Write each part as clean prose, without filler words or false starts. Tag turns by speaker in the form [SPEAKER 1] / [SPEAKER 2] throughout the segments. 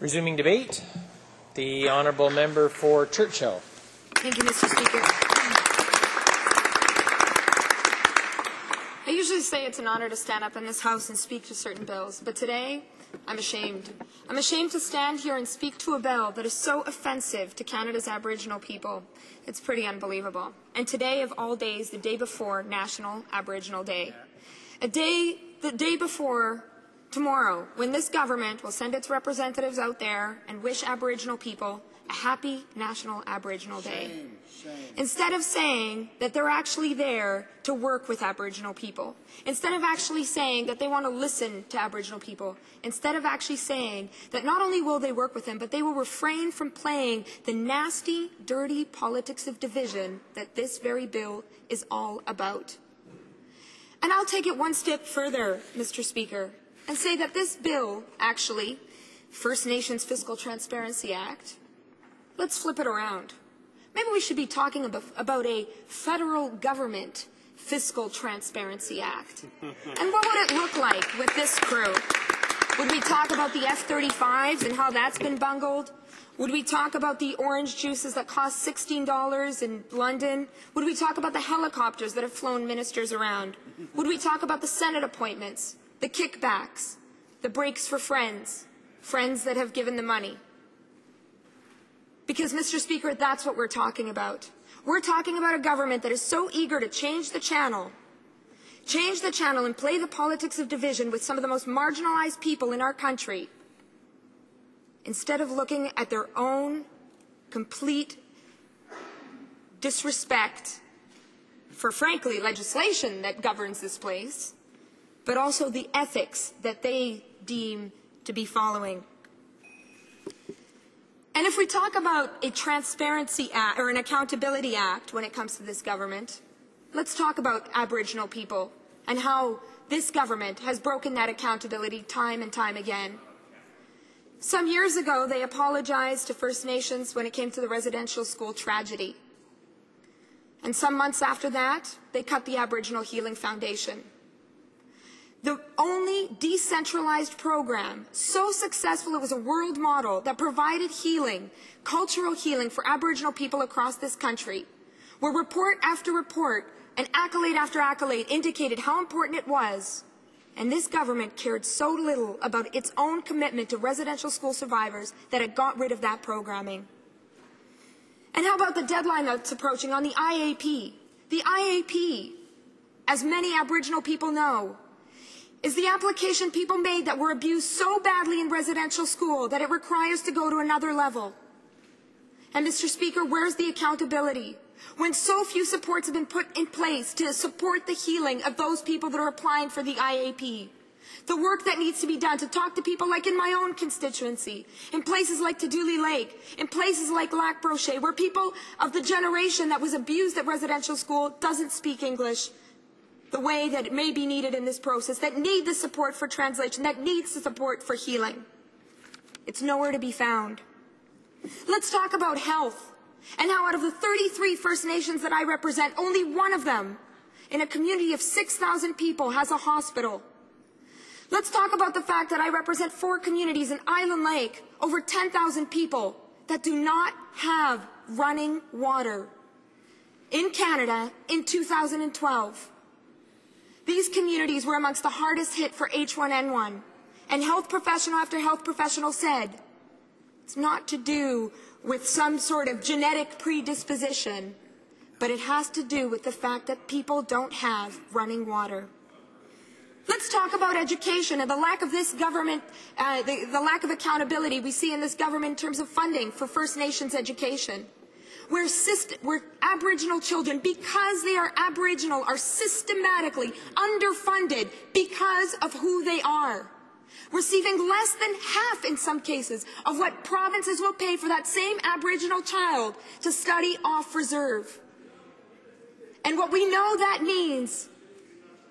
[SPEAKER 1] Resuming debate, the honourable member for Churchill.
[SPEAKER 2] Thank you, Mr. Speaker. I usually say it's an honour to stand up in this House and speak to certain bills, but today I'm ashamed. I'm ashamed to stand here and speak to a bill that is so offensive to Canada's Aboriginal people. It's pretty unbelievable. And today, of all days, the day before National Aboriginal Day. The day before tomorrow, when this government will send its representatives out there and wish Aboriginal people a happy National Aboriginal Day. Shame. Instead of saying that they're actually there to work with Aboriginal people, instead of actually saying that they want to listen to Aboriginal people, instead of actually saying that not only will they work with them, but they will refrain from playing the nasty, dirty politics of division that this very bill is all about. And I'll take it one step further, Mr. Speaker, and say that this bill, actually, First Nations Fiscal Transparency Act, let's flip it around. Maybe we should be talking about a federal government Fiscal Transparency Act. And what would it look like with this crew? Would we talk about the F-35s and how that's been bungled? Would we talk about the orange juices that cost $16 in London? Would we talk about the helicopters that have flown ministers around? Would we talk about the Senate appointments, the kickbacks, the breaks for friends that have given the money? Because, Mr. Speaker, that's what we're talking about. We're talking about a government that is so eager to change the channel and play the politics of division with some of the most marginalized people in our country, instead of looking at their own complete disrespect for, frankly, legislation that governs this place, but also the ethics that they deem to be following. And if we talk about a transparency act or an accountability act when it comes to this government, let's talk about Aboriginal people and how this government has broken that accountability time and time again. Some years ago, they apologized to First Nations when it came to the residential school tragedy. And some months after that, they cut the Aboriginal Healing Foundation. The only decentralized program so successful it was a world model that provided healing, cultural healing for Aboriginal people across this country, where report after report and accolade after accolade indicated how important it was, and this government cared so little about its own commitment to residential school survivors that it got rid of that programming. And how about the deadline that's approaching on the IAP? The IAP, as many Aboriginal people know, is the application people made that were abused so badly in residential school that it requires to go to another level. And Mr. Speaker, where's the accountability? When so few supports have been put in place to support the healing of those people that are applying for the IAP. The work that needs to be done to talk to people like in my own constituency, in places like Tadouli Lake, in places like Lac Brochet, where people of the generation that was abused at residential school doesn't speak English the way that it may be needed in this process, that need the support for translation, that needs the support for healing. It's nowhere to be found. Let's talk about health, and how out of the 33 First Nations that I represent, only one of them, in a community of 6,000 people, has a hospital. Let's talk about the fact that I represent 4 communities in Island Lake, over 10,000 people, that do not have running water in Canada in 2012. These communities were amongst the hardest hit for H1N1. And health professional after health professional said, it's not to do with some sort of genetic predisposition, but it has to do with the fact that people don't have running water. Let's talk about education and the lack of this government, the lack of accountability we see in this government in terms of funding for First Nations education. Where Aboriginal children, because they are Aboriginal, are systematically underfunded because of who they are, receiving less than half in some cases of what provinces will pay for that same Aboriginal child to study off reserve. And what we know that means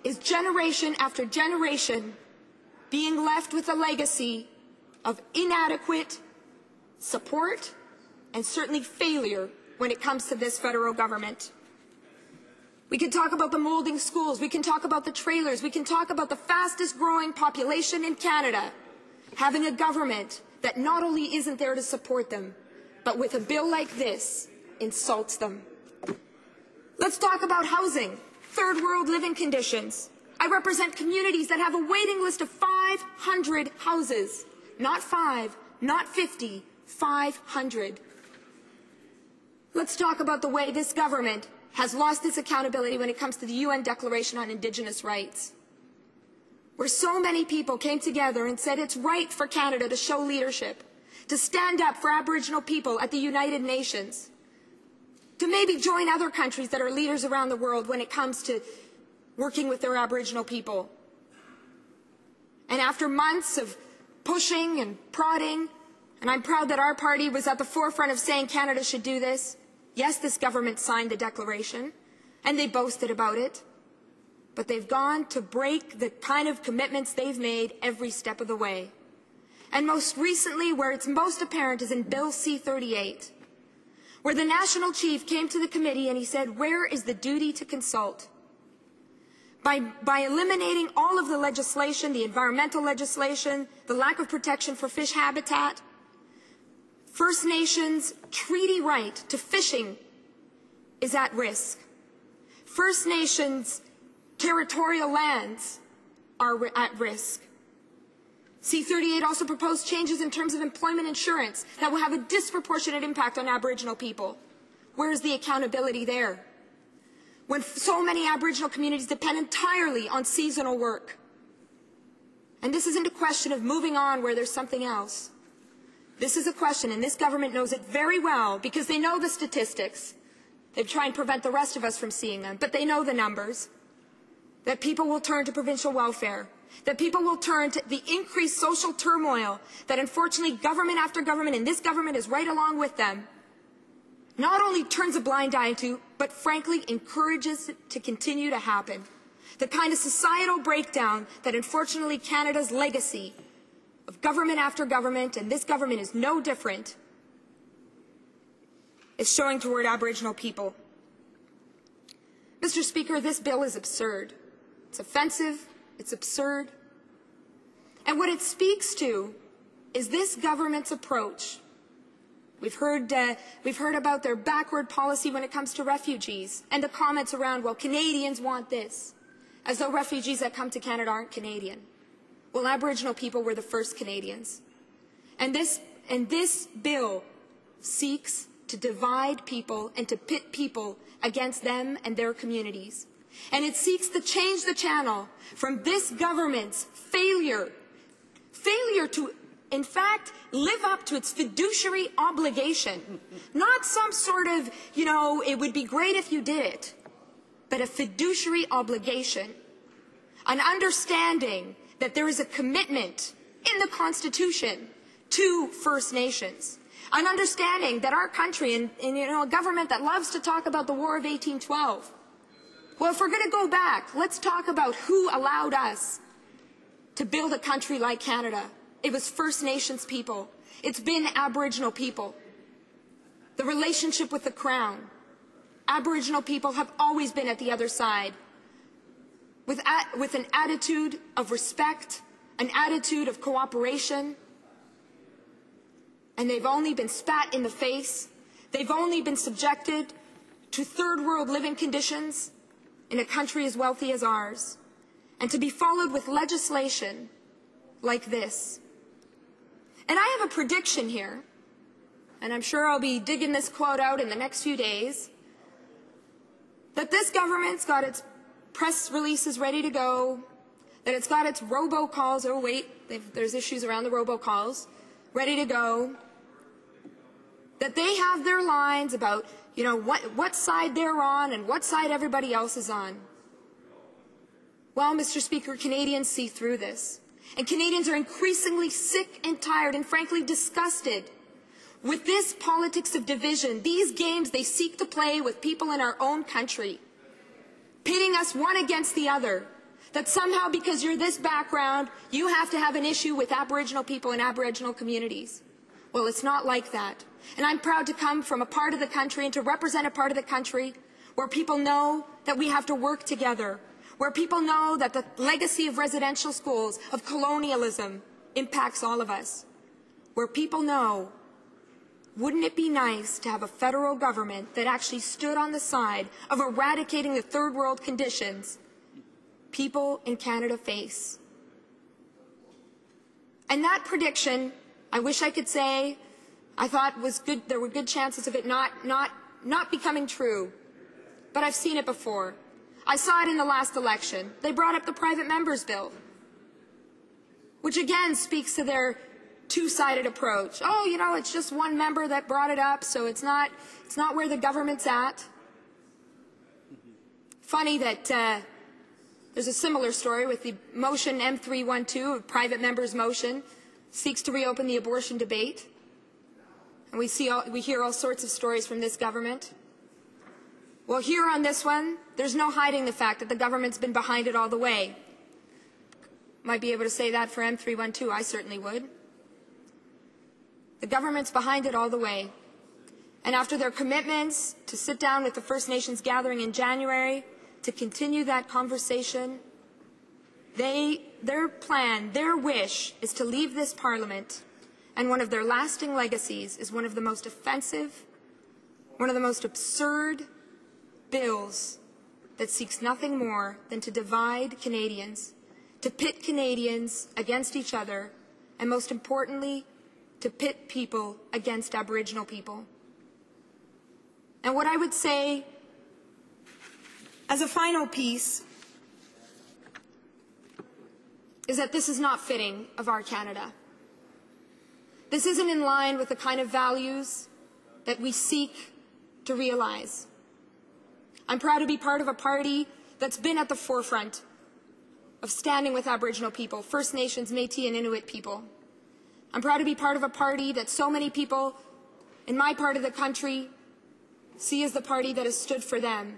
[SPEAKER 2] is generation after generation being left with a legacy of inadequate support and certainly failure when it comes to this federal government. We can talk about the molding schools, we can talk about the trailers, we can talk about the fastest growing population in Canada having a government that not only isn't there to support them, but with a bill like this, insults them. Let's talk about housing, third world living conditions. I represent communities that have a waiting list of 500 houses. Not 5, not 50, 500. Let's talk about the way this government has lost its accountability when it comes to the UN Declaration on Indigenous Rights, where so many people came together and said it's right for Canada to show leadership, to stand up for Aboriginal people at the United Nations, to maybe join other countries that are leaders around the world when it comes to working with their Aboriginal people. And after months of pushing and prodding, and I'm proud that our party was at the forefront of saying Canada should do this, yes, this government signed the declaration, and they boasted about it, but they've gone to break the kind of commitments they've made every step of the way. And most recently, where it's most apparent, is in Bill C-38, where the National Chief came to the committee and he said, where is the duty to consult? By eliminating all of the legislation, the environmental legislation, the lack of protection for fish habitat, First Nations treaty right to fishing is at risk. First Nations territorial lands are at risk. C-38 also proposed changes in terms of employment insurance that will have a disproportionate impact on Aboriginal people. Where is the accountability there? When so many Aboriginal communities depend entirely on seasonal work. And this isn't a question of moving on where there's something else. This is a question, and this government knows it very well because they know the statistics. They try and prevent the rest of us from seeing them, but they know the numbers. That people will turn to provincial welfare. That people will turn to the increased social turmoil that unfortunately government after government, and this government is right along with them, not only turns a blind eye to, but frankly encourages it to continue to happen. The kind of societal breakdown that unfortunately Canada's legacy of government after government, and this government is no different, is showing toward Aboriginal people. Mr. Speaker, this bill is absurd. It's offensive. It's absurd. And what it speaks to is this government's approach. We've heard about their backward policy when it comes to refugees and the comments around, well, Canadians want this, as though refugees that come to Canada aren't Canadian. Well, Aboriginal people were the first Canadians. And this bill seeks to divide people and to pit people against them and their communities. And it seeks to change the channel from this government's failure to, in fact, live up to its fiduciary obligation. Not some sort of, it would be great if you did it, but a fiduciary obligation. An understanding that there is a commitment in the Constitution to First Nations. An understanding that our country and a government that loves to talk about the War of 1812. Well, if we're going to go back, let's talk about who allowed us to build a country like Canada. It was First Nations people. It's been Aboriginal people. The relationship with the Crown. Aboriginal people have always been at the other side. With an attitude of respect, an attitude of cooperation. And they've only been spat in the face. They've only been subjected to third world living conditions in a country as wealthy as ours, and to be followed with legislation like this. And I have a prediction here, and I'm sure I'll be digging this quote out in the next few days, that this government's got its press releases ready to go, that it's got its robocalls, oh wait, there's issues around the robocalls, ready to go, that they have their lines about what side they're on and what side everybody else is on. Well, Mr. Speaker, Canadians see through this. And Canadians are increasingly sick and tired and frankly disgusted with this politics of division, these games they seek to play with people in our own country, pitting us one against the other, that somehow because you're this background, you have to have an issue with Aboriginal people and Aboriginal communities. Well, it's not like that. And I'm proud to come from a part of the country and to represent a part of the country where people know that we have to work together, where people know that the legacy of residential schools, of colonialism, impacts all of us, where people know, wouldn't it be nice to have a federal government that actually stood on the side of eradicating the third world conditions people in Canada face? And that prediction, I wish I could say, I thought was good. There were good chances of it not becoming true. But I've seen it before. I saw it in the last election. They brought up the private members bill, which again speaks to their two-sided approach. Oh, you know, it's just one member that brought it up, so it's not where the government's at. Funny that there's a similar story with the motion M312, a private member's motion, seeks to reopen the abortion debate. And we hear all sorts of stories from this government. Well, here on this one, there's no hiding the fact that the government's been behind it all the way. Might be able to say that for M312, I certainly would. The government's behind it all the way. And after their commitments to sit down with the First Nations gathering in January, to continue that conversation, their plan, their wish is to leave this Parliament, and one of their lasting legacies is one of the most offensive, one of the most absurd bills that seeks nothing more than to divide Canadians, to pit Canadians against each other, and most importantly, to pit people against Aboriginal people. And what I would say as a final piece is that this is not fitting of our Canada. This isn't in line with the kind of values that we seek to realize. I'm proud to be part of a party that's been at the forefront of standing with Aboriginal people, First Nations, Métis and Inuit people. I'm proud to be part of a party that so many people in my part of the country see as the party that has stood for them.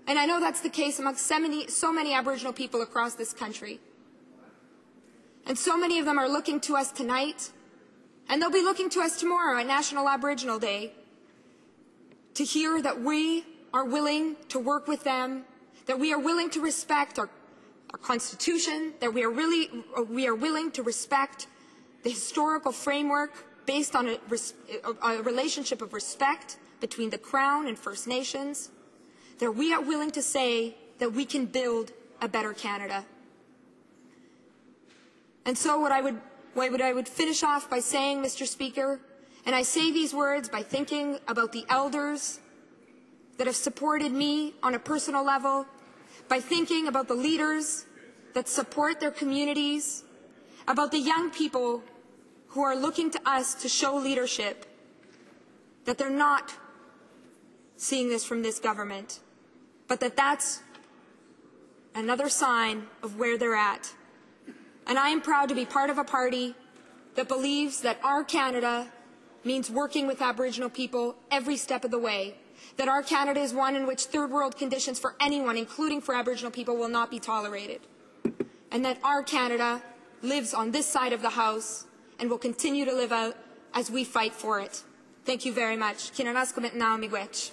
[SPEAKER 2] And I know that's the case amongst so many Aboriginal people across this country. And so many of them are looking to us tonight, and they'll be looking to us tomorrow at National Aboriginal Day, to hear that we are willing to work with them, that we are willing to respect our Constitution, that we are willing to respect the historical framework based on a relationship of respect between the Crown and First Nations, that we are willing to say that we can build a better Canada. And so what I would finish off by saying, Mr. Speaker, and I say these words by thinking about the elders that have supported me on a personal level, by thinking about the leaders that support their communities, about the young people who are looking to us to show leadership, that they're not seeing this from this government, but that's another sign of where they're at. And I am proud to be part of a party that believes that our Canada means working with Aboriginal people every step of the way, that our Canada is one in which third world conditions for anyone, including for Aboriginal people, will not be tolerated, and that our Canada lives on this side of the House and will continue to live out as we fight for it. Thank you very much. Kinanaskomet na miigwech.